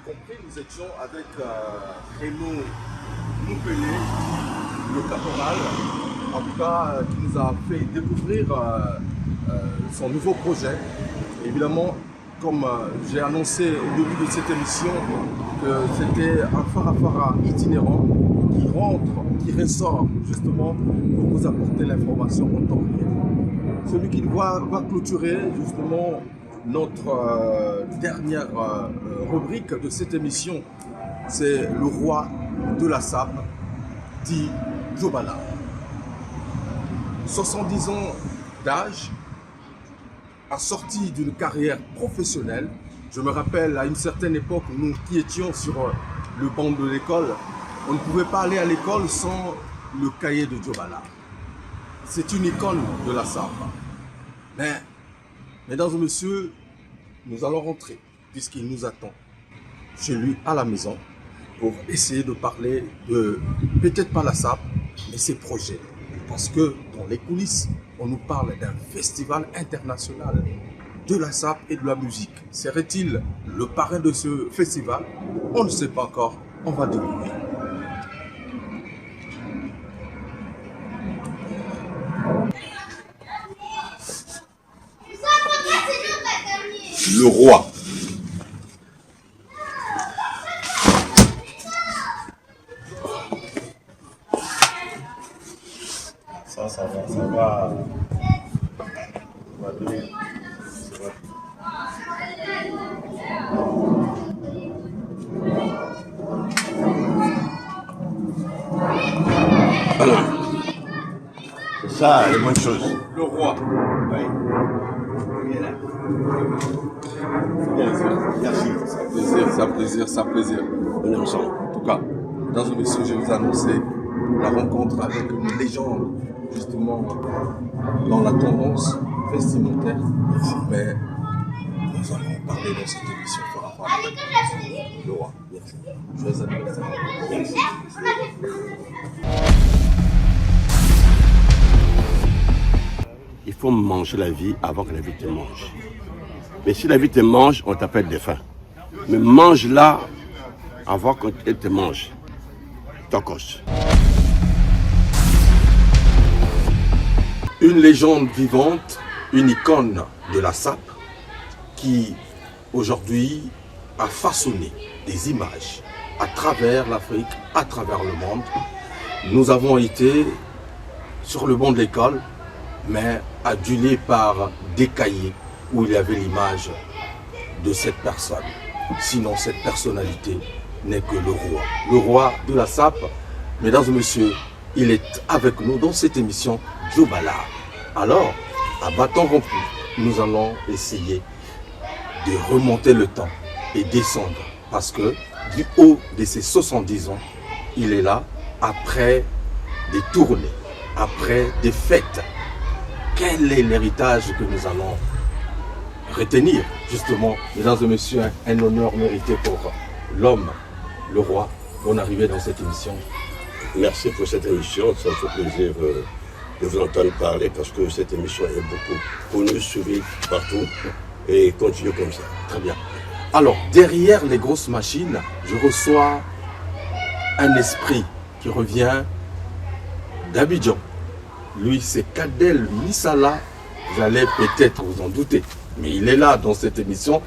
compris, nous étions avec Raymond Moupelé, le caporal, en tout cas qui nous a fait découvrir son nouveau projet. Évidemment, comme j'ai annoncé au début de cette émission, que c'était un Farafara itinérant qui rentre, qui ressort justement pour vous apporter l'information en temps réel. Celui qui va clôturer justement notre dernière rubrique de cette émission, c'est le roi de la SAP, dit Joe Ballard. 70 ans d'âge, assorti d'une carrière professionnelle. Je me rappelle à une certaine époque, nous qui étions sur le banc de l'école, on ne pouvait pas aller à l'école sans le cahier de Joe Ballard. C'est une icône de la SAP. Mais, mesdames et messieurs, nous allons rentrer, puisqu'il nous attend chez lui à la maison, pour essayer de parler de, peut-être pas la SAP, mais ses projets. Parce que dans les coulisses, on nous parle d'un festival international de la SAP et de la musique. Serait-il le parrain de ce festival? On ne sait pas encore, on va découvrir. Le roi. Ça va. C'est ça, les bonnes choses. Le roi. Oui. Merci. C'est un plaisir. On est ensemble. En tout cas, mesdames et messieurs, je vais vous annoncer la rencontre avec une légende, justement, dans la tendance vestimentaire. Mais nous allons parler dans cette émission par rapport à le roi. Merci. Je vais adresser. Merci. Il faut manger la vie avant que la vie te mange. Mais si la vie te mange, on t'appelle défunt. Mais mange-la avant qu'elle te mange. Tokos. Une légende vivante, une icône de la SAP qui aujourd'hui a façonné des images à travers l'Afrique, à travers le monde. Nous avons été sur le banc de l'école, mais adulés par des cahiers où il y avait l'image de cette personne. Sinon, cette personnalité n'est que le roi de la SAP. Mesdames et messieurs, il est avec nous dans cette émission, Joe Ballard. Alors, à bâton rompu, nous allons essayer de remonter le temps et descendre. Parce que du haut de ses 70 ans, il est là après des tournées, après des fêtes. Quel est l'héritage que nous allons retenir? Justement, mesdames et messieurs, un honneur mérité pour l'homme, le roi. Bonne arrivée dans cette émission. Merci pour cette émission. Ça me fait plaisir de vous entendre parler parce que cette émission est beaucoup connue, suivie partout et continue comme ça. Très bien. Alors, derrière les grosses machines, je reçois un esprit qui revient d'Abidjan. Lui, c'est Kadel Misala. Vous allez peut-être vous en douter. Mais il est là dans cette émission.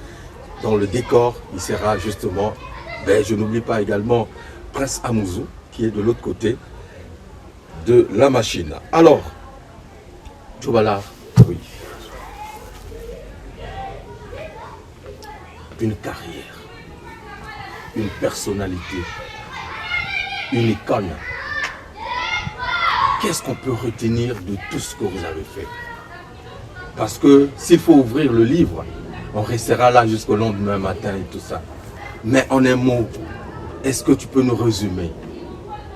Dans le décor, il sera justement... je n'oublie pas également Prince Amouzou, qui est de l'autre côté de la machine. Alors, Joe Ballard, oui. Une carrière, une personnalité, une icône. Qu'est-ce qu'on peut retenir de tout ce que vous avez fait? Parce que s'il faut ouvrir le livre, on restera là jusqu'au lendemain matin et tout ça. Mais en un mot, est-ce que tu peux nous résumer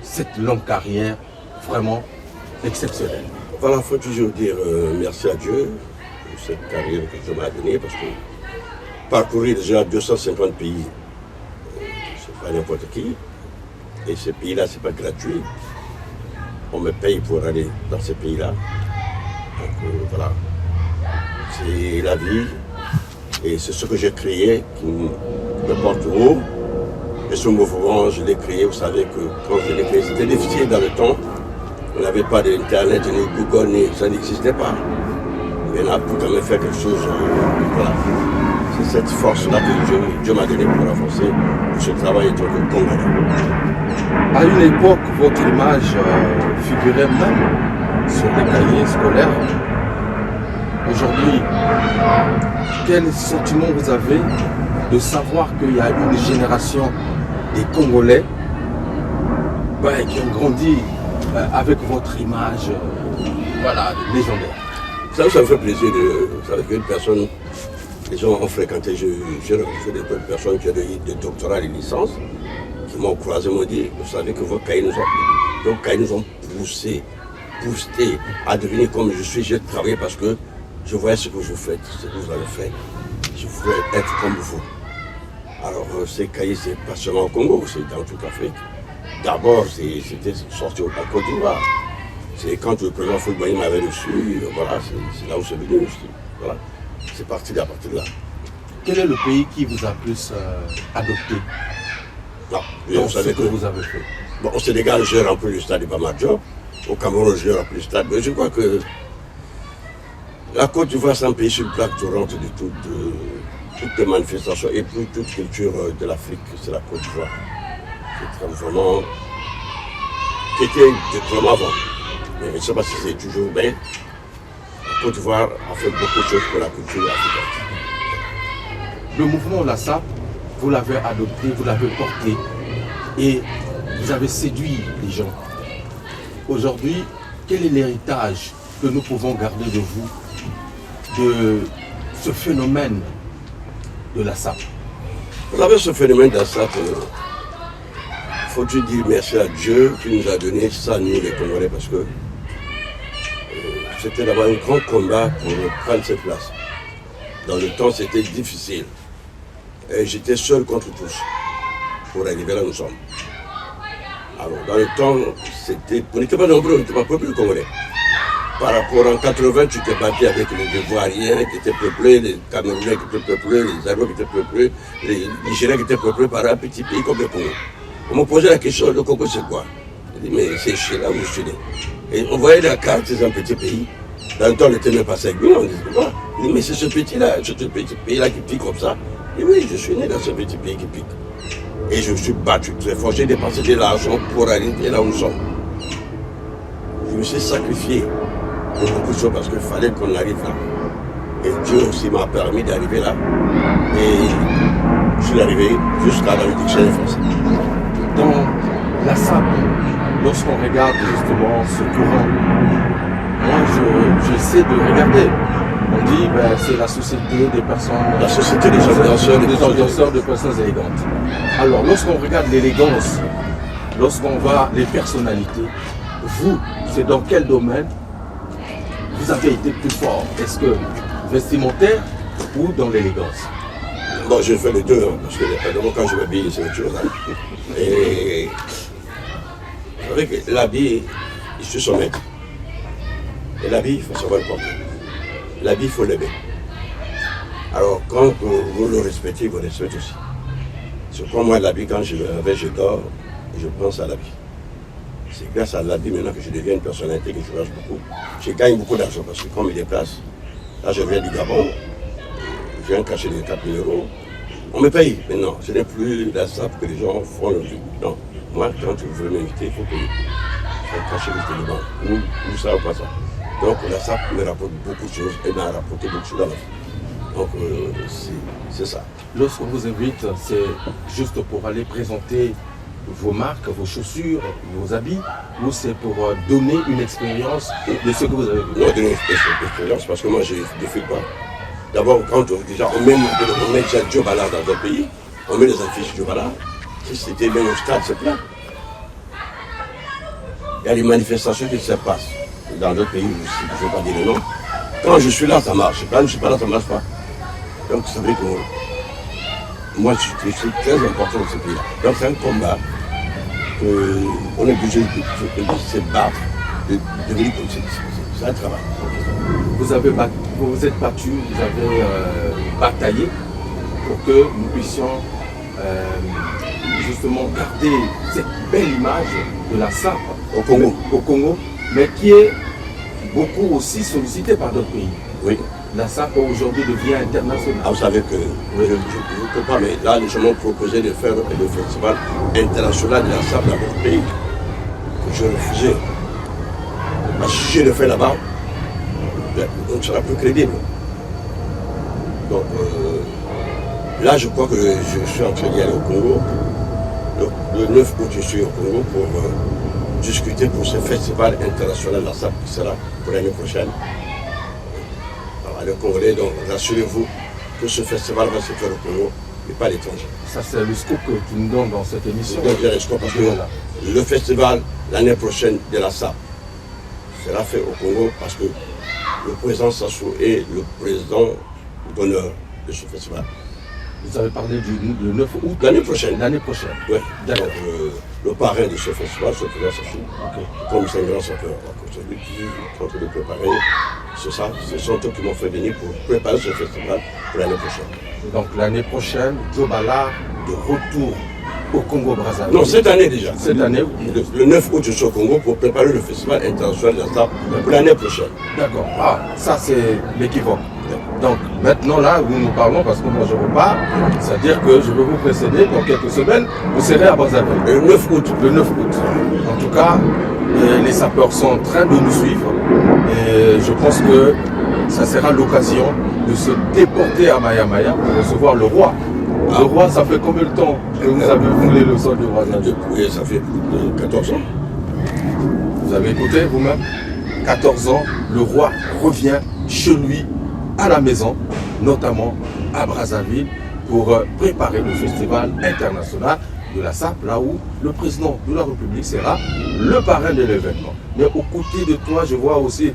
cette longue carrière vraiment exceptionnelle? Voilà, il faut toujours dire merci à Dieu pour cette carrière que Dieu m'a donnée parce que parcourir déjà 250 pays, c'est pas n'importe qui. Et ces pays-là, c'est pas gratuit. On me paye pour aller dans ces pays-là. Donc voilà, c'est la vie et c'est ce que j'ai créé qui me porte haut Et ce mouvement, je l'ai créé, vous savez que quand je l'ai créé, c'était difficile dans le temps. On n'avait pas d'internet, ni Google, ça n'existait pas. Mais on a pu quand même faire quelque chose. Voilà. C'est cette force-là que Dieu m'a donnée pour avancer pour ce travail autour de Congolais. À une époque, votre image figurait même sur les cahiers scolaires. Aujourd'hui, quel sentiment vous avez de savoir qu'il y a une génération des Congolais qui ont grandi avec votre image légendaire? Ça me fait plaisir de savoir qu'une personne, les gens ont fréquenté, j'ai rencontré des personnes qui ont des doctorats et des licences, qui m'ont croisé, m'ont dit, vous savez que vos cahiers nous ont poussé à devenir comme je suis. J'ai travaillé parce que je voyais ce que vous faites, ce que vous avez fait. Je voulais être comme vous. Alors ces cahiers, c'est pas seulement au Congo, c'est dans toute l'Afrique. D'abord, c'était sorti au Côte d'Ivoire. C'est quand le président Foulboy m'avait reçu, voilà, c'est là où c'est venu. Voilà. C'est parti à partir de là. Quel est le pays qui vous a plus adopté dans ce que vous avez fait? Bon, au Sénégal, j'ai rempli le stade de Bamako. Au Cameroun, j'ai rempli le stade. Mais je crois que la Côte d'Ivoire, c'est un pays sur une plaque tournante de toutes les manifestations et pour toute culture de l'Afrique, c'est la Côte d'Ivoire. C'est vraiment qui était vraiment avant. Mais je ne sais pas si c'est toujours bien. La Côte d'Ivoire a fait beaucoup de choses pour la culture africaine. Le mouvement LASAP, vous l'avez adopté, vous l'avez porté et vous avez séduit les gens. Aujourd'hui, quel est l'héritage que nous pouvons garder de vous, de ce phénomène de LASAP? Vous avez ce phénomène de LASAP, faut-il dire merci à Dieu qui nous a donné ça, nous les Congolais, parce que c'était d'abord un grand combat pour prendre cette place. Dans le temps, c'était difficile. Et j'étais seul contre tous pour arriver là où nous sommes. Alors, dans le temps, on n'était pas nombreux, on n'était pas peuple congolais. Par rapport en 80, tu t'es battu avec les Ivoiriens qui étaient peuplés, les Camerounais qui étaient peuplés, les Arabes qui étaient peuplés, les Nigériens qui étaient peuplés par un petit pays comme le Congo. On m'a posé la question, le Congo c'est quoi? J'ai dit, mais c'est chez là où je suis né. Et on voyait la carte, c'est un petit pays. Dans le temps, on n'était même pas 5 millions, on disait quoi? Il dit, mais c'est ce petit pays-là qui pique comme ça. Et oui, je suis né dans ce petit pays qui pique. Et je me suis battu très fort, j'ai dépensé de l'argent pour arriver là où nous sommes. Je me suis sacrifié pour beaucoup de choses parce qu'il fallait qu'on arrive là. Et Dieu aussi m'a permis d'arriver là. Et je suis arrivé jusqu'à la dictionnaire français. Dans LASAP, lorsqu'on regarde justement ce courant, moi j'essaie de regarder. On dit c'est la société des personnes. La société des ambianceurs, de personnes élégantes. Alors lorsqu'on regarde l'élégance, lorsqu'on voit les personnalités, vous, c'est dans quel domaine vous avez été plus fort? Est-ce que vestimentaire ou dans l'élégance? Bon, j'ai fait les deux, parce que quand je m'habille, c'est autre chose. Et vous savez que l'habit, il suit son maître. Et l'habit, il faut savoir le porter. L'habit, il faut l'aimer. Alors, quand vous le respectez, vous le respectez aussi. C'est comme moi, l'habit, quand je dors, je pense à l'habit. C'est grâce à l'habit maintenant que je deviens une personnalité que je range beaucoup. Je gagne beaucoup d'argent parce que comme il déplace, là je viens du Gabon, j'ai un cachet de 4 000 €. On me paye, mais non, ce n'est plus la SAP que les gens font le vie. Non, moi quand tu veux m'inviter, il faut payer. Un cachet de téléphone, ou ça ou pas ça. Donc la SAP me rapporte beaucoup de choses et m'a rapporté beaucoup de choses dans la vie. Donc c'est ça. Lorsqu'on vous invite, c'est juste pour aller présenter vos marques, vos chaussures, vos habits, ou c'est pour donner une expérience de ce que vous avez vu? Non, donner une expérience, parce que moi je ne défile pas. D'abord, quand on met déjà Djobala dans un pays, on met les affiches Djobala. Si c'était même au stade, c'est plein. Il y a des manifestations qui se passent dans d'autres pays aussi, je ne vais pas dire le nom. Quand je suis là, ça marche. Quand je ne suis pas là, ça ne marche pas. Donc, ça veut dire que moi, je suis très important dans ce pays-là. Donc, c'est un combat qu'on est obligé de se battre, de devenir comme ça. C'est un travail. Vous vous êtes battu, vous avez bataillé pour que nous puissions justement garder cette belle image de la SAP Au Congo. mais qui est beaucoup aussi sollicitée par d'autres pays. Oui. La SAP aujourd'hui devient internationale. Ah, vous savez que je ne peux pas, mais là, les gens m'ont proposé de faire le festival international de la SAP dans votre pays. Que je refusais. Parce que si je le fais là-bas, on sera plus crédible. Donc là, je crois que je suis en train d'y aller au Congo. Le 9 août, je suis au Congo pour discuter pour ce festival international de la SAP qui sera pour l'année prochaine. Alors, les Congolais, donc rassurez-vous que ce festival va se faire au Congo et pas à l'étranger. Ça, c'est le scoop que tu nous donnes dans cette émission. Donc, parce que le festival l'année prochaine de la SAP sera fait au Congo parce que le président Sassou est le président d'honneur de ce festival. Vous avez parlé du 9 août. L'année prochaine. L'année prochaine. Oui. D'accord. Le parrain de ce festival, c'est le président Sassou. Ok. Comme c'est un grand sapeur, c'est lui qui est en train de préparer. C'est ça, ce sont eux qui m'ont fait venir pour préparer ce festival pour l'année prochaine. Donc l'année prochaine, Joe Ballard de retour au Congo-Brazzaville. Non, cette année déjà. Cette année. Le 9 août, je suis au Congo pour préparer le festival international de la SAP pour l'année prochaine. D'accord. Ah, ça c'est l'équivoque. Donc maintenant là, nous parlons parce que moi je repars, c'est-à-dire que je vais vous précéder dans quelques semaines, vous serez à Brazzaville. Le 9 août. Le 9 août. En tout cas, les sapeurs sont en train de nous suivre et je pense que ça sera l'occasion de se déporter à Maya Maya pour recevoir le roi. Le roi, ça fait combien de temps que vous avez foulé le sol de Brazzaville? Oui, ça fait plus de 14 ans. Vous avez écouté vous-même? 14 ans, le roi revient chez lui, à la maison, notamment à Brazzaville, pour préparer le festival international de la SAP, là où le président de la République sera le parrain de l'événement. Mais aux côtés de toi, je vois aussi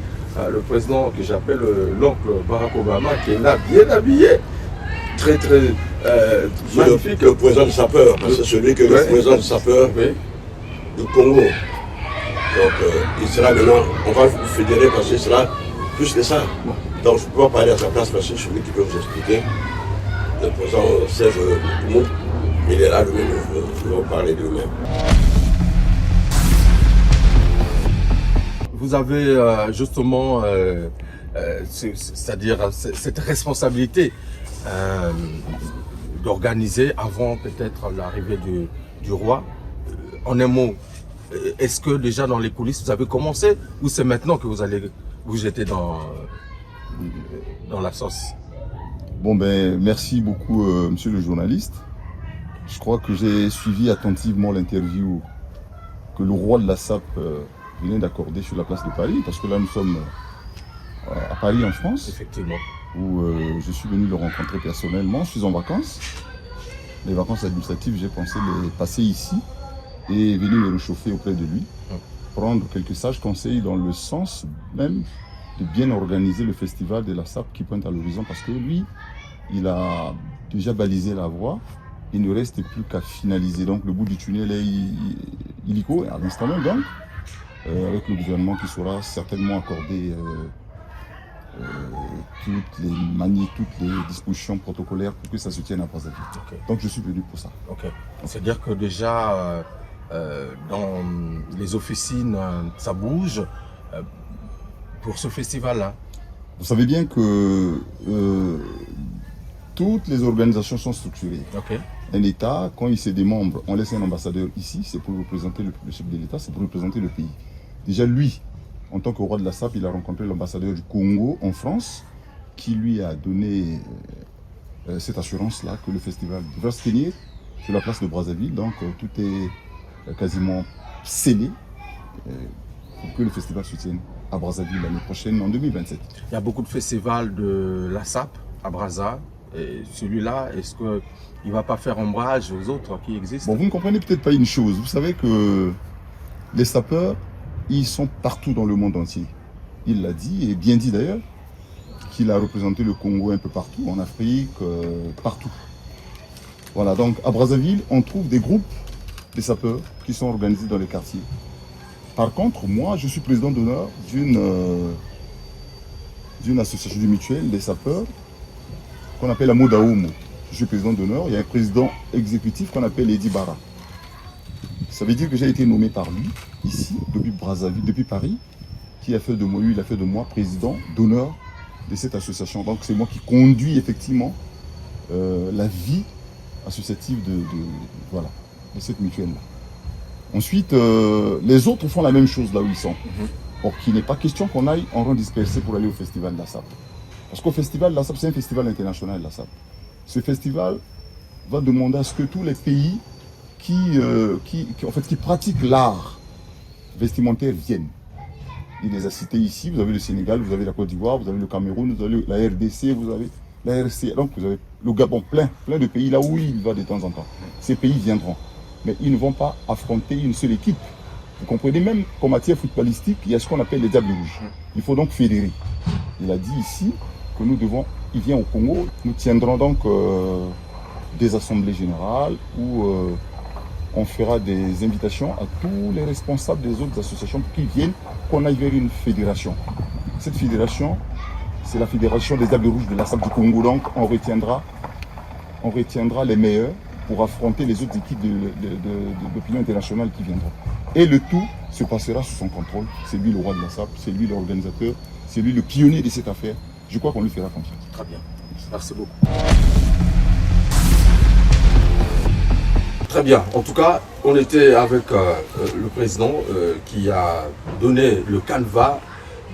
le président que j'appelle l'oncle Barack Obama, qui est là, bien habillé, très très magnifique. Le président de sapeur, parce que c'est celui que le président de sapeur du Congo. Donc il sera maintenant, on va vous fédérer parce qu'il sera plus que ça. Donc je ne peux pas parler à sa place parce que c'est celui qui peut vous expliquer. Le président Serge Mout, il est là, lui-même, il va vous parler de lui-même. Vous avez justement, c'est-à-dire cette responsabilité d'organiser avant peut-être l'arrivée du roi. En un mot, est-ce que déjà dans les coulisses vous avez commencé ou c'est maintenant que vous allez vous jeter dans la sauce? Bon ben merci beaucoup monsieur le journaliste. Je crois que j'ai suivi attentivement l'interview que le roi de la SAP venait d'accorder sur la place de Paris, parce que là nous sommes à Paris en France. Effectivement. Où je suis venu le rencontrer personnellement. Je suis en vacances. Les vacances administratives, j'ai pensé les passer ici et venir me réchauffer auprès de lui. Prendre quelques sages conseils dans le sens même de bien organiser le festival de la SAP qui pointe à l'horizon, parce que lui, il a déjà balisé la voie. Il ne reste plus qu'à finaliser. Donc le bout du tunnel est illico à l'instant même, donc, avec le gouvernement qui saura certainement accorder toutes les dispositions protocolaires pour que ça se tienne à Brazzaville. Okay. Donc je suis venu pour ça. Okay. C'est-à-dire que déjà dans les officines, ça bouge pour ce festival-là. Vous savez bien que toutes les organisations sont structurées. Okay. Un État, quand il se démembre, on laisse un ambassadeur ici, c'est pour représenter le chef de l'État, c'est pour représenter le pays. Déjà lui, en tant que roi de la SAP, il a rencontré l'ambassadeur du Congo en France, qui lui a donné cette assurance-là que le festival va se tenir sur la place de Brazzaville. Donc tout est quasiment scellé pour que le festival se tienne à Brazzaville l'année prochaine, en 2027. Il y a beaucoup de festivals de la SAP à Brazza. Et celui-là, est-ce qu'il ne va pas faire ombrage aux autres qui existent? Bon, vous ne comprenez peut-être pas une chose. Vous savez que les sapeurs, ils sont partout dans le monde entier. Il l'a dit, et bien dit d'ailleurs, qu'il a représenté le Congo un peu partout, en Afrique, partout. Voilà, donc à Brazzaville, on trouve des groupes de sapeurs qui sont organisés dans les quartiers. Par contre, moi, je suis président d'honneur d'une association mutuelle des sapeurs qu'on appelle la Modaomo. je suis président d'honneur, il y a un président exécutif qu'on appelle Eddy Bara. Ça veut dire que j'ai été nommé par lui, ici, depuis Brazzaville, depuis Paris, qui a fait de moi, lui, il a fait de moi président d'honneur de cette association. Donc c'est moi qui conduis effectivement la vie associative voilà, de cette mutuelle-là. Ensuite, les autres font la même chose là où ils sont. Or, qu'il n'est pas question qu'on aille en rang dispersé pour aller au festival de la SAP. Parce qu'au festival de la SAP, c'est un festival international de la SAP. Ce festival va demander à ce que tous les pays qui pratiquent l'art vestimentaire viennent. Il les a cités ici, vous avez le Sénégal, vous avez la Côte d'Ivoire, vous avez le Cameroun, vous avez la RDC, vous avez la RC, donc vous avez le Gabon, plein de pays là où il va de temps en temps. Ces pays viendront, mais ils ne vont pas affronter une seule équipe. Vous comprenez, même qu'en matière footballistique, il y a ce qu'on appelle les diables rouges. Il faut donc fédérer. Il a dit ici que nous devons, il vient au Congo, nous tiendrons donc des assemblées générales où on fera des invitations à tous les responsables des autres associations pour qu'ils viennent, qu'on aille vers une fédération. Cette fédération, c'est la fédération des diables rouges de la SAP du Congo. Donc on retiendra les meilleurs pour affronter les autres équipes de l'opinion internationale qui viendront. Et le tout se passera sous son contrôle. C'est lui le roi de la SAP, c'est lui l'organisateur, c'est lui le pionnier de cette affaire. Je crois qu'on lui fera confiance. Très bien. Merci beaucoup. Très bien. En tout cas, on était avec le président qui a donné le canevas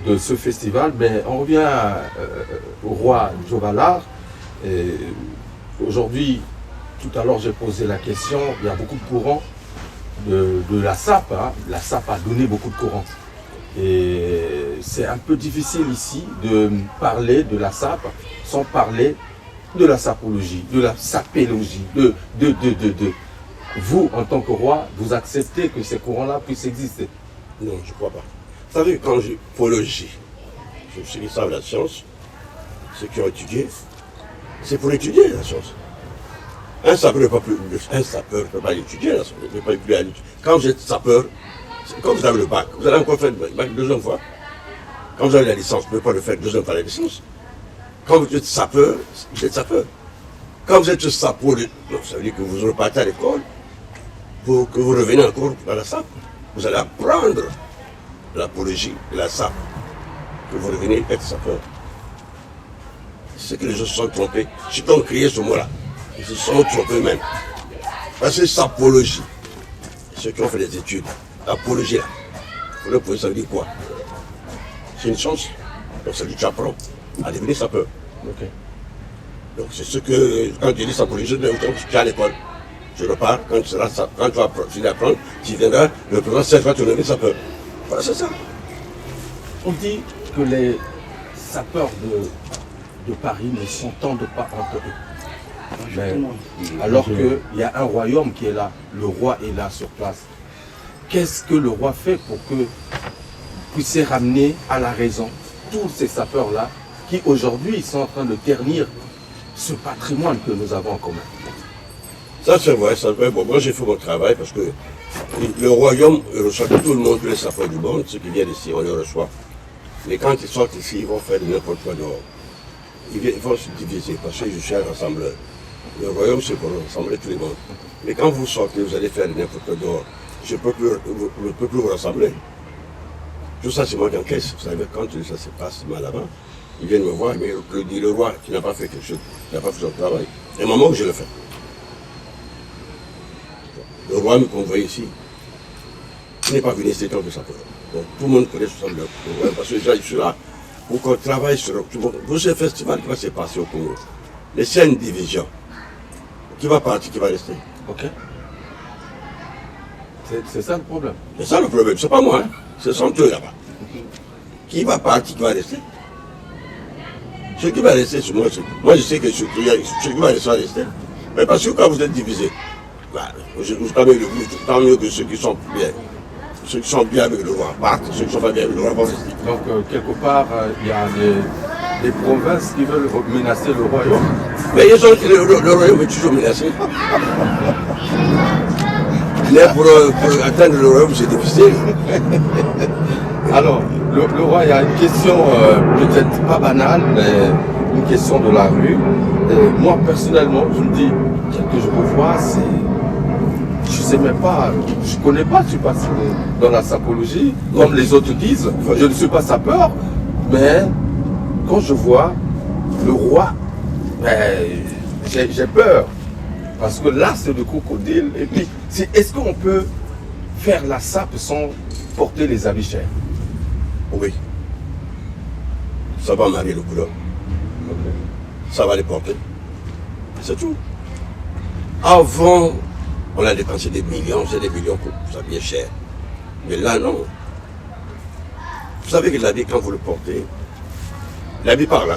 de ce festival, mais on revient au roi Djobalard. Aujourd'hui, tout à l'heure, j'ai posé la question, il y a beaucoup de courants de la SAP. Hein. La SAP a donné beaucoup de courants. Et c'est un peu difficile ici de parler de la SAP sans parler de la sapologie, de la sapélogie, Vous, en tant que roi, vous acceptez que ces courants-là puissent exister? Non, je ne crois pas. Vous savez, quand je pologie, ceux qui savent la science, ceux qui ont étudié, c'est pour étudier la science. Un sapeur ne peut pas étudier la science. Quand vous êtes sapeur, quand vous avez le bac, vous allez encore faire le bac deuxième fois. Quand vous avez la licence, vous ne pouvez pas le faire deuxième fois la licence. Quand vous êtes sapeur, vous êtes sapeur. Quand vous êtes sapeur, ça veut dire que vous repartez à l'école pour que vous reveniez encore dans la SAP. Vous allez apprendre l'apologie de la SAP, que vous revenez être sapeur. C'est que les gens se sont trompés. Ceux qui ont créé ce mot-là, ils se sont trompés même. Parce que sapologie, ceux qui ont fait des études, l'apologie là, vous le pouvez, ça veut dire quoi? C'est une chance. Donc ça veut dire que tu apprends à devenir sapeur. Okay. Donc c'est ce que, quand tu dis sapologie, tu es à l'école. Tu repars, quand tu vas finir d'apprendre, tu viendras, le président sait tu deviens sapeur. Voilà, c'est ça. On dit que les sapeurs de Paris ne s'entendent pas entre eux. Mais, alors qu'il y a un royaume qui est là, le roi est là sur place. Qu'est-ce que le roi fait pour que vous puissiez ramener à la raison tous ces sapeurs-là qui aujourd'hui sont en train de ternir ce patrimoine que nous avons en commun? Ça c'est vrai, ça c'est vrai. Bon, moi j'ai fait mon travail parce que le royaume reçoit tout le monde, tous les sapeurs du monde, ceux qui viennent ici, on les reçoit. Mais quand ils sortent ici, ils vont faire n'importe quoi dehors. Ils vont se diviser parce que je suis un rassembleur. Le royaume c'est pour rassembler tout le monde. Mais quand vous sortez, vous allez faire n'importe quoi dehors. Je ne peux plus vous rassembler. Tout ça c'est moi qui encaisse. Vous savez, quand ça se passe mal là-bas, ils viennent me voir, mais le roi qui n'a pas fait quelque chose, qui n'a pas fait son travail. Et au moment où je le fais. Le roi me convoie ici. Il n'est pas venu ici tant que ça peut. Donc tout le monde connaît ce le roi, parce que déjà je suis là pour qu'on travaille sur ce festival qui va se passer au Congo. Mais c'est une division. Qui va partir, qui va rester. Ok. C'est ça le problème. C'est ça le problème, c'est pas moi, hein. Ce sont eux là-bas. Qui va partir, qui va rester. Ce qui va rester, c'est moi. Moi je sais que ce qui va rester va rester. Mais parce que quand vous êtes divisés, bah, tant mieux que ceux qui sont bien. Ceux qui sont bien avec le roi partent, ceux qui ne sont pas bien avec le roi vont rester. Donc quelque part, il y a des provinces qui veulent menacer le royaume. Mais le royaume est toujours menacé. Mais pour atteindre le royaume, c'est difficile. Alors, le roi, il y a une question peut-être pas banale, mais une question de la rue. Et moi, personnellement, je me dis, tel que je vous vois, c'est... Je sais même pas, je connais pas, je suis pas dans la sapologie, comme les autres disent. Je ne suis pas sapeur, mais quand je vois le roi, j'ai peur. Parce que là, c'est le crocodile. Et puis, est-ce qu'on peut faire la sape sans porter les habits chers? Oui. Ça va marier le couleur. Ça va les porter. C'est tout. Avant, on a dépensé des millions, c'est des millions pour s'habiller cher. Mais là, non. Vous savez que l'habit, quand vous le portez, l'habit par là.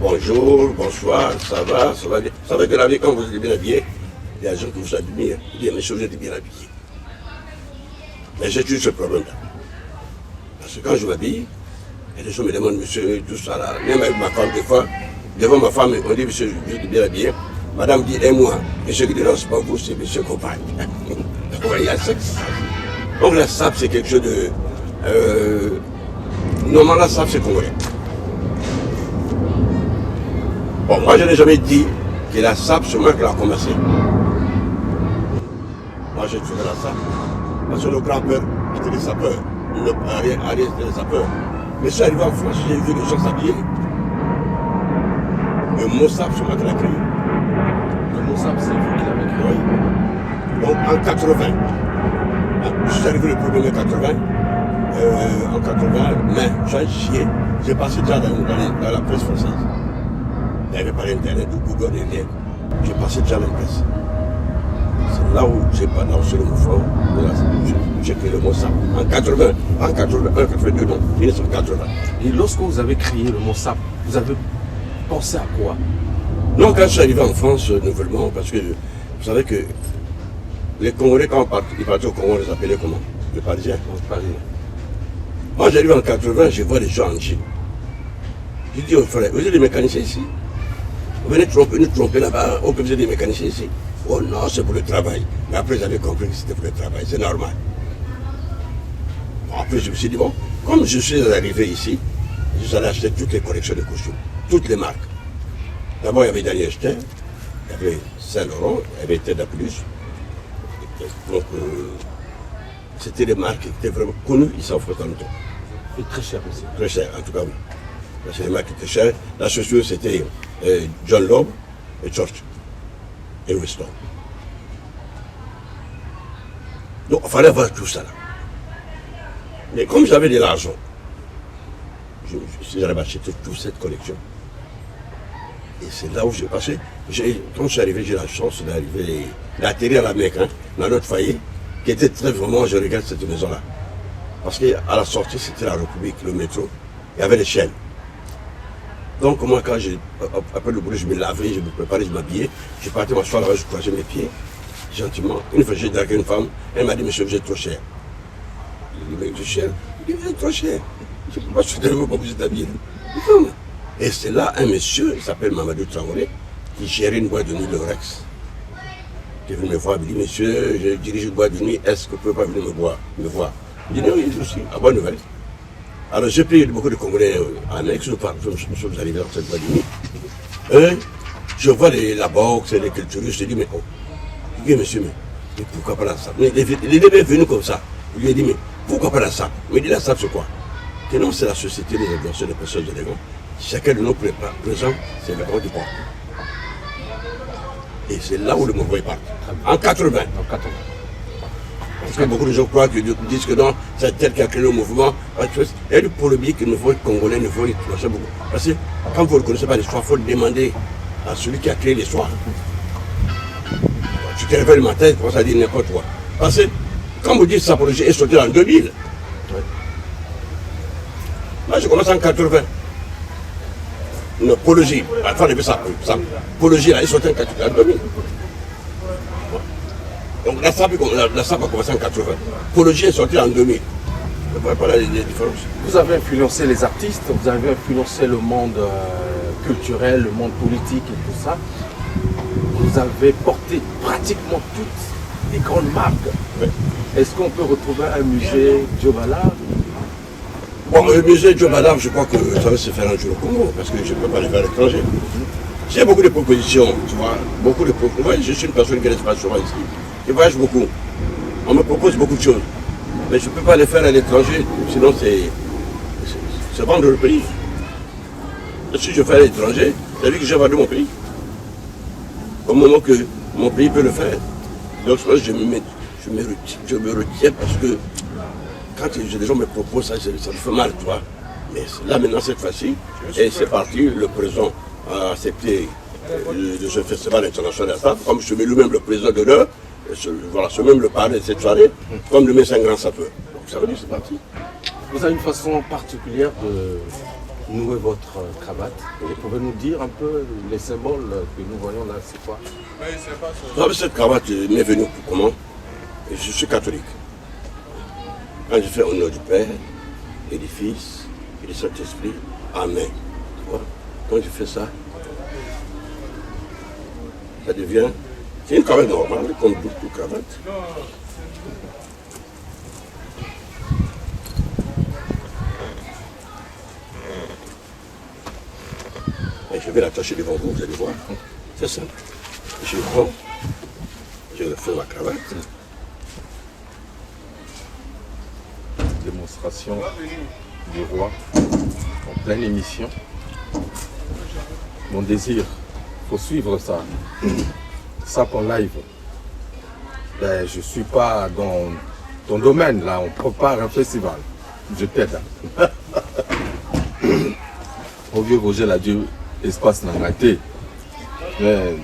Bonjour, bonsoir, ça va bien. Vous savez que l'habit, quand vous êtes bien habillé, il y a des gens qui vous admirent. Ils disent, monsieur, vous êtes bien habillé. Mais j'ai toujours ce problème-là. Parce que quand je m'habille, et les gens me demandent, monsieur, tout ça là. Même avec ma femme, des fois, devant ma femme, on dit, monsieur, je suis bien habillé. Madame dit, et moi, monsieur qui dit, non, c'est pas vous, c'est monsieur Compagne. Vous voyez, il y a ça. Donc la sape, c'est quelque chose de... normalement, la sape, c'est congolais. Bon, moi, je n'ai jamais dit que la sape, c'est moi qui l'a commencé. Moi, j'ai trouvé la sape. Parce que nos grands-pères étaient des sapeurs. Nos arrière étaient des sapeurs. Mais je suis arrivé en France, j'ai vu les gens s'habiller. Le mot sape, c'est moi qui l'a créé. Le mot sape, c'est vous qui l'avez créé. Oui. Donc, en 80, je suis arrivé le 1er mai 80. En 80, mais j'ai passé déjà dans la presse française. Il n'y avait pas d'internet ou Google et rien. J'ai passé déjà dans la presse. C'est là où j'ai pas lancé le mouvement. J'ai créé le mot SAP. En 80, en 81, 82, non, 1980. Et lorsque vous avez créé le mot SAP, vous avez pensé à quoi? Non, quand je suis arrivé en France nouvellement, parce que vous savez que les Congolais, quand ils partaient au Congo, on les appelait comment? Les Parisiens. Les Parisiens. Moi, j'arrive en 80, je vois les gens en jean. Je dis aux frères, vous êtes des mécaniciens ici? Vous venez nous tromper là-bas, oh, que vous êtes des mécaniciens ici? Oh non, c'est pour le travail. Mais après, j'avais compris que c'était pour le travail, c'est normal. Bon, après, je me suis dit, bon, comme je suis arrivé ici, je suis allé acheter toutes les collections de costumes, toutes les marques. D'abord, il y avait Daniel Stein, il y avait Saint-Laurent, il y avait Ted Plus. Donc, c'était des marques qui étaient vraiment connues ici en France dans le temps. Et très cher aussi. Très cher, en tout cas, oui. C'est des marques qui étaient chères. La chaussure, c'était John Loeb et Church. Et Weston. Donc, il fallait avoir tout ça là. Mais comme j'avais de l'argent, j'avais acheté toute cette collection. Et c'est là où j'ai passé. Quand je suis arrivé, j'ai la chance d'atterrir à la Mecque, hein, dans notre foyer, qui était très vraiment, je regarde cette maison-là. Parce qu'à la sortie, c'était la République, le métro, il y avait les chaînes. Donc moi, quand après le boulot, je me lavais, je me préparais, je m'habillais, je partais m'asseoir là-bas, je croisais mes pieds, gentiment. Une fois, j'ai dragué une femme, elle m'a dit, monsieur, vous êtes trop cher. Je lui ai dit, mais cher. Il dit, vous êtes trop cher. Je ne sais pas si vous êtes habillé. Et c'est là un monsieur, il s'appelle Mamadou Traoré, qui gérait une boîte de nuit de Rex. Qui est venu me voir, il dit, monsieur, je dirige une boîte de nuit, est-ce que vous pouvez pas venir me voir? Il dit, non, il dit aussi, à bonne nouvelle. Alors j'ai pris beaucoup de Congolais en ex, nous sommes arrivés dans cette boîte de nuit. Et je vois la boxe et les culturistes, je dis, mais oh, je dis, monsieur, mais pourquoi pas la sape? Il est venu comme ça. Je lui ai dit, mais pourquoi pas la sape? Il me dit, la sape c'est quoi? Que non, c'est la société des adversaires des personnes élégantes. Chacun de nous présente ses vêtements du port. Et c'est là où le mouvement est parti. En 80. Parce que beaucoup de gens croient que disent que non, c'est tel qui a créé le mouvement. Et le polémique que nous voyons congolais, nous voyons beaucoup. Parce que quand vous ne connaissez pas l'histoire, il faut le demander à celui qui a créé l'histoire. Tu te réveilles le matin, tu commences à dire n'importe quoi. Parce que quand vous dites Sapologie est sorti en 2000, moi je commence en 80. Une apologie, enfin, ça, apologie là, est sortie en 2000. Donc la SAP a commencé en 80. Apologie est sortie en 2000. Vous voyez pas là les différences. Vous avez influencé les artistes, vous avez influencé le monde culturel, le monde politique et tout ça. Vous vous avez porté pratiquement toutes les grandes marques. Oui. Est-ce qu'on peut retrouver un musée Djobala? Bon, le musée Djobala, je crois que ça va se faire un jour au Congo, parce que je ne peux pas les faire à l'étranger. J'ai beaucoup de propositions, tu vois, beaucoup de propositions. Moi, je suis une personne qui reste pas souvent ici. Je voyage beaucoup. On me propose beaucoup de choses. Mais je ne peux pas les faire à l'étranger, sinon c'est vendre le pays. Si je fais à l'étranger, c'est lui que j'ai vendu mon pays. Au moment que mon pays peut le faire. Donc je me retiens parce que quand les gens me proposent ça, ça me fait mal, tu vois. Mais là maintenant, cette fois-ci, et c'est parti, le président a accepté de ce festival international à table, comme je mets lui-même le président d'honneur, voilà, je même le parrain de cette soirée, comme le met un grand sapeur. Donc ça veut dire c'est parti. Vous avez une façon particulière de nouer votre cravate. Vous pouvez nous dire un peu les symboles que nous voyons là, c'est quoi? Vous savez, cette cravate m'est venue pour comment? Je suis catholique. Quand je fais au nom du Père, et du Fils, et du Saint-Esprit, Amen. Tu vois? Quand je fais ça, ça devient... C'est une cravate normale, comme toute cravate. Et je vais l'attacher devant vous, vous allez voir. C'est simple. Je prends, je fais ma cravate. Démonstration du roi en pleine émission. Mon désir, il faut suivre ça. Ça pour live. Ben, je ne suis pas dans ton domaine, là, on prépare un festival. Je t'aide. Au vieux Roger l'a dit, espace n'a raté. Mais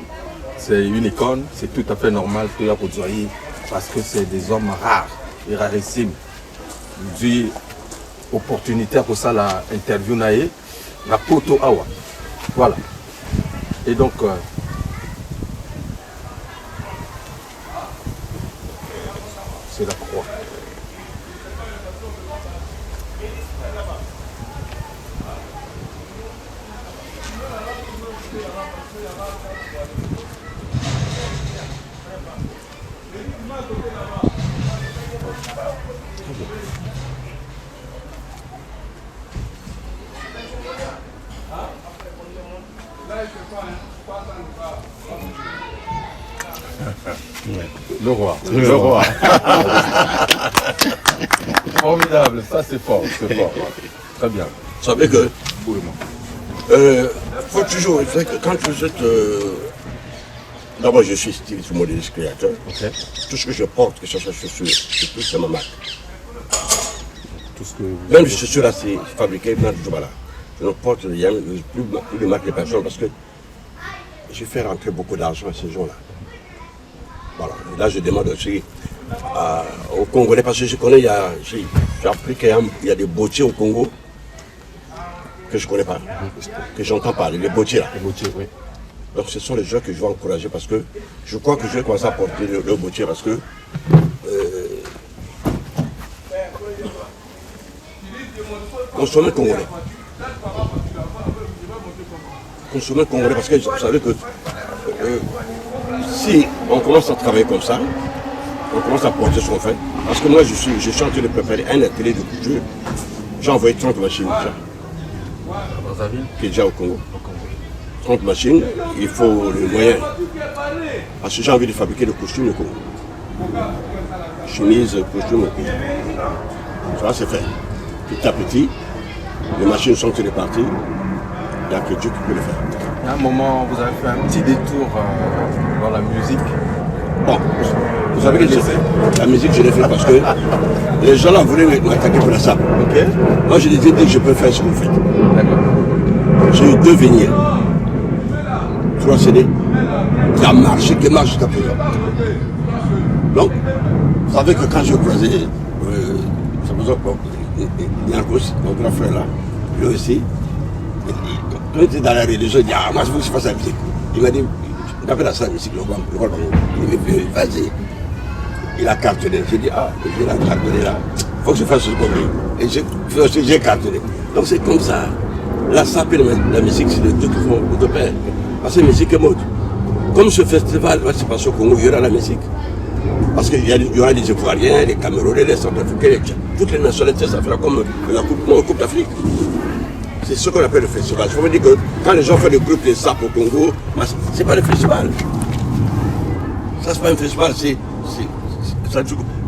c'est une icône, c'est tout à fait normal que vous soyez, parce que c'est des hommes rares et rarissimes. Dit opportunité pour ça la interview nae, la poto awa. Voilà. Et donc c'est la croix. Le roi. Le roi. Formidable, ça c'est fort, c'est fort. Très bien. Vous savez que faut toujours, quand vous êtes... D'abord, je suis styliste, modéliste, créateur. Okay. Tout ce que je porte, que ce soit chaussures, c'est tout, c'est ma marque. Tout ce que vous... Même les chaussures là, c'est fabriqué dans le Djobala. Je ne porte rien, plus de marque de personne parce que j'ai fait rentrer beaucoup d'argent à ces gens-là. Voilà. Et là, je demande aussi aux Congolais, parce que je connais, j'ai appris qu'il y a des bottiers au Congo que je ne connais pas, que j'entends parler, les bottiers là. Les bottiers, oui. Donc ce sont les gens que je vais encourager parce que je crois que je vais commencer à porter le bottier parce que consommer congolais. Consommer congolais parce que vous savez que si on commence à travailler comme ça, on commence à porter ce qu'on fait. Parce que moi je suis en train de préparer un atelier de couture. J'ai envoyé 30 machines déjà. Qui est déjà au Congo. 30 machines, il faut les moyens. Parce que j'ai envie de fabriquer des costumes au Congo. Chemise, costume au Congo. Ça c'est fait. Petit à petit, les machines sont réparties. Il n'y a que Dieu qui peut le faire. À un moment, vous avez fait un petit détour dans la musique. Bon, vous savez que j'ai fait. La musique, je l'ai fait parce que les gens là voulaient m'attaquer pour la sape. Okay. Moi, je les ai dit que je peux faire ce que vous faites. D'accord. J'ai eu 2 vinyles, 3 CD, qui a marché, qui marche jusqu'à présent. Donc, vous savez que quand je croisais, ça vous a Niarkos, mon grand frère là, lui aussi, quand il était dans la religion, il dit ah, moi je veux que je fasse la musique. Il m'a dit, d'après la musique, le roi, il m'a dit, vas-y. Il a cartonné. J'ai dit, ah, il a cartonné là, il faut que je fasse ce qu'on dit. Et j'ai cartonné. Donc c'est comme ça. La sape et la musique, c'est les deux qui font le père. Parce que la musique est mode. Comme ce festival va se passer au Congo, il y aura la musique. Parce qu'il y aura les Ivoiriens, les Camerounais, les Centrafricains, toutes les nationalités, ça fera comme la Coupe d'Afrique. C'est ce qu'on appelle le festival. Je veux dire que quand les gens font le groupe des SAP au Congo, c'est pas le festival. Ça, c'est pas un festival,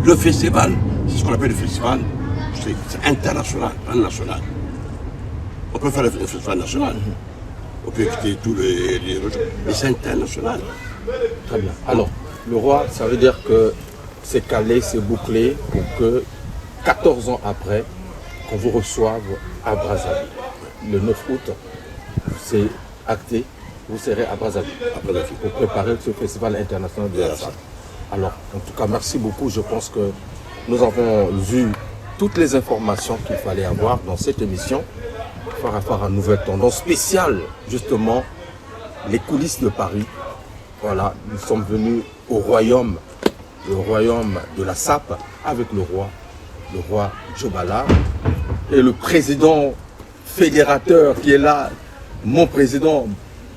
le festival, c'est ce qu'on appelle le festival, c'est international, pas national. On peut faire le festival national. On peut quitter tous les mais c'est international. Très bien. Alors, le roi, ça veut dire que c'est calé, c'est bouclé pour que 14 ans après, qu'on vous reçoive à Brazzaville. Le 9 août, c'est acté, vous serez à Brazzaville pour préparer ce festival international de la SAP. Alors, en tout cas, merci beaucoup. Je pense que nous avons vu toutes les informations qu'il fallait avoir dans cette émission par rapport à Nouvelle Tendance spéciale, justement, les coulisses de Paris. Voilà, nous sommes venus au royaume, le royaume de la SAP, avec le roi Djobala, et le président fédérateur qui est là, mon président,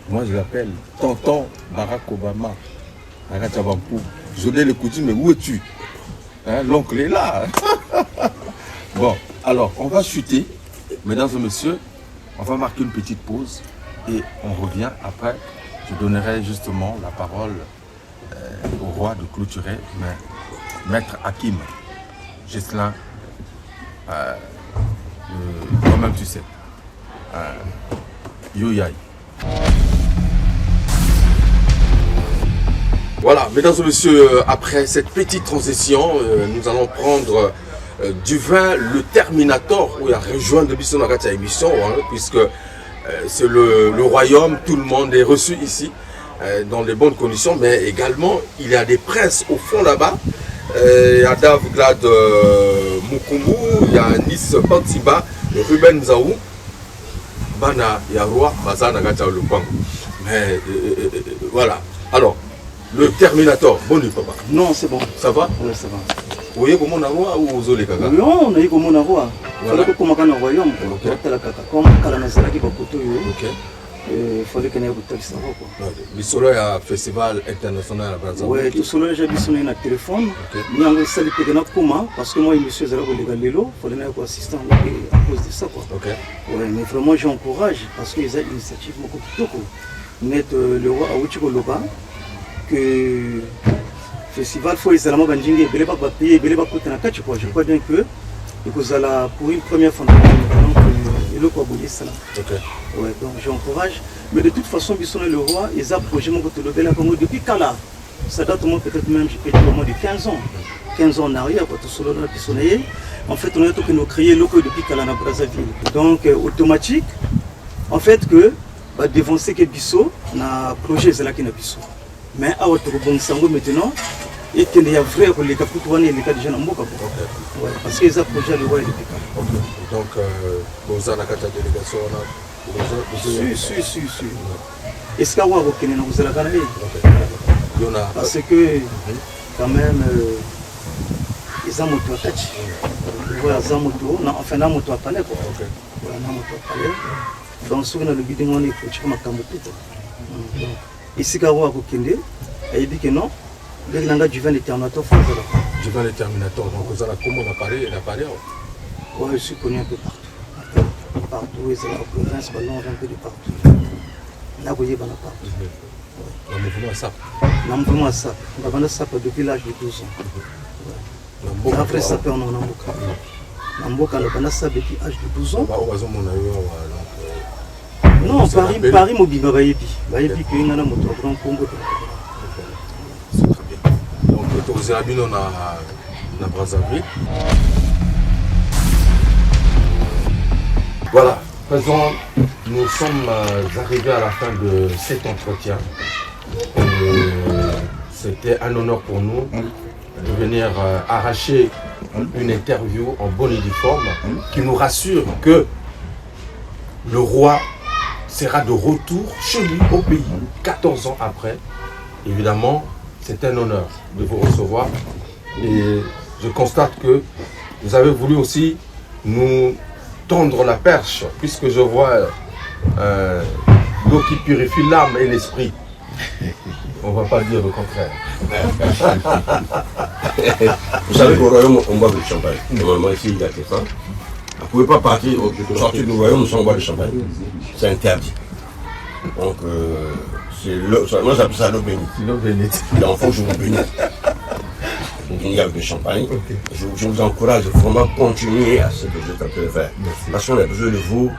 moi je l'appelle Tonton Barack Obama. Je l'ai écouté, mais où es-tu? Hein, l'oncle est là. Bon, alors on va chuter, mesdames et messieurs, on va marquer une petite pause et on revient après. Je donnerai justement la parole au roi de clôturer, mais Maître Hakim, Ghislain, toi-même tu sais, Yoyai. Voilà, mesdames et messieurs, après cette petite transition, nous allons prendre du vin, le Terminator, où il y a rejoint de Bisson à cette émission, hein, puisque c'est le royaume, tout le monde est reçu ici dans les bonnes conditions, mais également il y a des princes au fond là-bas. Il y a Dave Glad Mukumbu, il y a Nice Pantiba, Ruben Zaou, Bana Yarwa, Bazana Gata Lupang. Mais voilà. Alors, le Terminator, bon nuit papa. Non, c'est bon. Ça va? Oui, ça va. Vous voyez comment on a roi ou vous avez kaka? Non, on a eu comme on a roi. Il fallait que comme on a un royaume, comme Kalanazala qui va pour tout. Il fallait qu'on ait un ça va. Le soleil à festival international à Brazzaville. Oui, tout cela j'ai vu sonner un téléphone. Nous avons salé pour que comment parce que moi et monsieur Zara les Galélo, il fallait avoir assistant à cause de ça quoi. Ouais, mais vraiment j'encourage parce qu'ils ont une initiative beaucoup plus tôt. Mettre le roi à Ouchikoloba que festival faut également banjingue belé pas papier belé pas côté na catch quoi. Je crois bien que vous allez pour une première fois et le quoi bouger ça. Ouais, donc j'encourage. Mais de toute façon, Bisson et le roi, ils ont projet mon côté de la Congo depuis Kala. Ça date peut-être même, je peux dire au moins de 15 ans. 15 ans en arrière, quand on a Bisson. En fait, on a tout que nous créé local depuis Kala na Brazzaville. Donc, automatique, en fait, que bah, dévancer que Bissot, na projet, c'est là qu'il y a Bissot. Mais à votre bon sango maintenant, et qu'il y a vrai que les Capoutouane et les cas de jeunes en Moka. Parce qu'ils ont projet le roi depuis Kala. Donc, vous avez la délégation. Si. Est-ce qu'il y a un qui vous a gagné? Parce que, quand même, ils ont moto à catch. Ils ont moto, enfin, ils ont moto à palais. Donc, si on a le bidon, on est coach comme un camoto. Ici, il y a un qui dit que non, il y a du vin déterminateur. Du vin déterminateur, donc vous avez comment l'appareil? Oui, je suis connu un peu partout. Partout, ils sont en province, on un peu de partout. Là, vous voyez, on a partout. Le mouvement SAP. Le mouvement SAP. On a SAP depuis l'âge de 12 ans. Après SAP, on a Namboka. Namboka, on a SAP depuis l'âge de 12 ans. Non, Paris, Mobiba, Bayebi. Bayebi, qui est un moto grand Congo. C'est très bien. Donc, vous avez vu, on a Brazzaville. Voilà, présent, nous sommes arrivés à la fin de cet entretien. C'était un honneur pour nous de venir arracher une interview en bonne et due forme qui nous rassure que le roi sera de retour chez lui au pays 14 ans après. Évidemment, c'est un honneur de vous recevoir et je constate que vous avez voulu aussi nous tendre la perche, puisque je vois l'eau qui purifie l'âme et l'esprit. On ne va pas dire le contraire. Vous savez qu'au royaume, on boit du champagne. Normalement, ici, il y a que ça. Vous ne pouvez pas partir, sortir du royaume sans boire du champagne. C'est interdit. Donc, moi j'appelle ça l'eau bénite. L'eau bénite. L'enfant, je vous bénis. Il y a du champagne. Je vous encourage vraiment à continuer à ce que vous êtes en train de faire. Parce qu'on a besoin de vous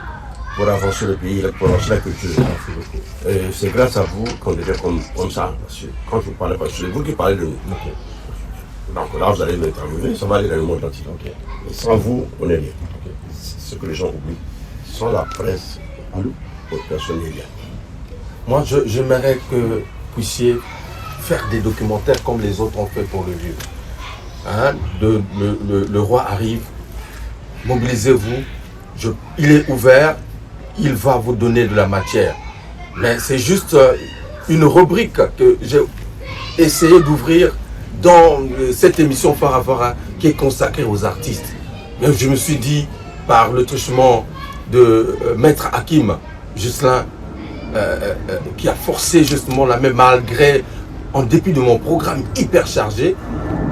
pour avancer le pays, pour avancer la culture. C'est grâce à vous qu'on devient comme ça. Parce que quand je vous parle, c'est vous qui parlez de nous. Donc là, vous allez m'interviewer, ça va aller dans le monde entier. Et sans vous, on n'est rien. C'est ce que les gens oublient. Sans la presse, personne n'est rien. Moi, j'aimerais que vous puissiez faire des documentaires comme les autres ont fait pour le vieux. Hein? Le roi arrive, mobilisez-vous, il est ouvert, il va vous donner de la matière. Mais c'est juste une rubrique que j'ai essayé d'ouvrir dans cette émission qui est consacrée aux artistes. Mais je me suis dit, par le truchement de Maître Hakim, Jocelyn, qui a forcé justement la main malgré, en dépit de mon programme hyper chargé,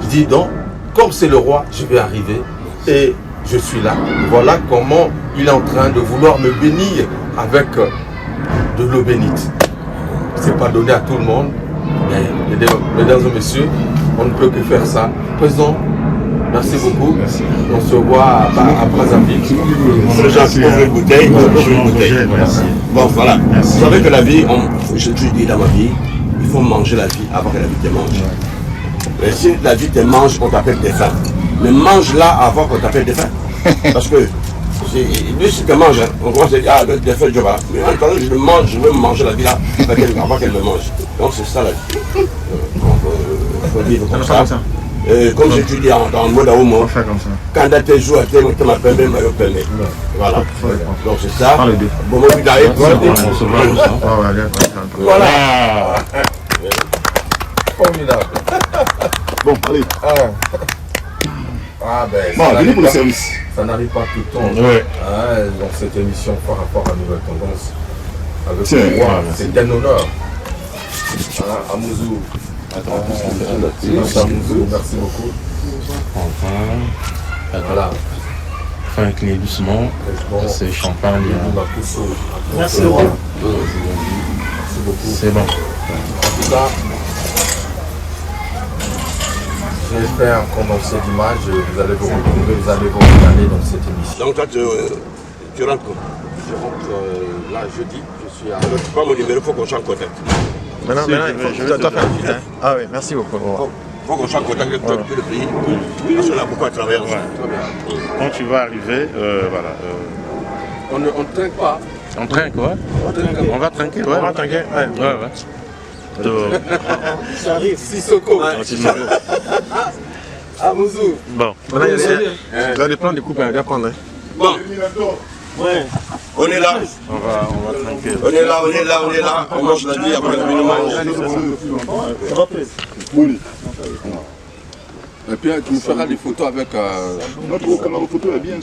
je dis donc, comme c'est le roi, je vais arriver et je suis là. Voilà comment il est en train de vouloir me bénir avec de l'eau bénite. C'est pas donné à tout le monde, mais mesdames et messieurs, on ne peut que faire ça. Président, merci beaucoup. Merci. On se voit après un pic. Les gens qui ouvrent une bouteille, bon, voilà. Merci. Vous savez que la vie, je dis dans ma vie, il faut manger la vie avant que la vie te mange. Et si la vie te mange, on t'appelle défunt. Mais mange-la avant qu'on t'appelle défunt. Parce que lui, si tu manges, on commence à dire, ah, le défunt, je vais là. Mais en attendant, je veux manger la vie là avant qu'elle me mange. Donc c'est ça la vie. Il faut vivre comme ça. Comme j'étudie dans le mot d'Aoumo, quand tu joues à tes tu m'appelles même à l'opérer. Voilà. Donc c'est ça. Bon, moi, je voilà. Formidable. Bon, allez. Ben, venez pour le service. Ça n'arrive pas tout le temps. Ouais. Donc cette émission par rapport à Nouvelle Tendance, avec le roi, c'est un honneur. Amouzou. Merci beaucoup. Voilà. Fin avec les doucement. C'est champagne. Merci beaucoup. Merci beaucoup. C'est bon. En tout cas, j'espère qu'en dans cette image, vous allez vous retrouver, vous allez vous regarder dans cette émission. Donc toi, tu rentres quand? Je rentre là jeudi. Je suis à... Alors, tu prends mon numéro, il faut qu'on soit en contact. Maintenant, je vais te faire. Ah oui, merci beaucoup. Il faut qu'on soit en contact avec tout le pays. Parce qu'on a beaucoup à travers. Quand tu vas arriver, voilà. On ne trinque pas. On trinque, ouais. On va trinquer, ouais. On va trinquer, ouais. Ça arrive. Sissoko. Amouzou. Bon. Maintenant, il y a des plans de coupe à prendre. Bon. Ouais. On est là. On va trinquer. On est là. On mange la vie après le minimum. Ça va plus. Et puis tu me feras des photos avec... Notre caméra photo est bien.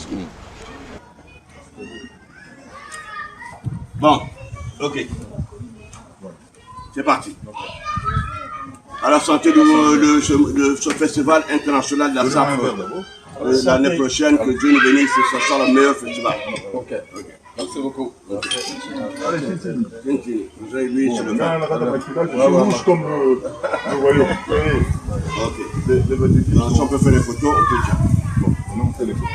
Bon, ok. C'est parti. À la santé de ce festival international de la SAP. L'année prochaine, que Dieu nous bénisse, ce sera le meilleur festival. Ok. Merci beaucoup. Vous avez vu sur le faire. C'est rouge comme le royaume. Ok. Si on peut faire des photos, on peut dire. Bon, on fait les photos.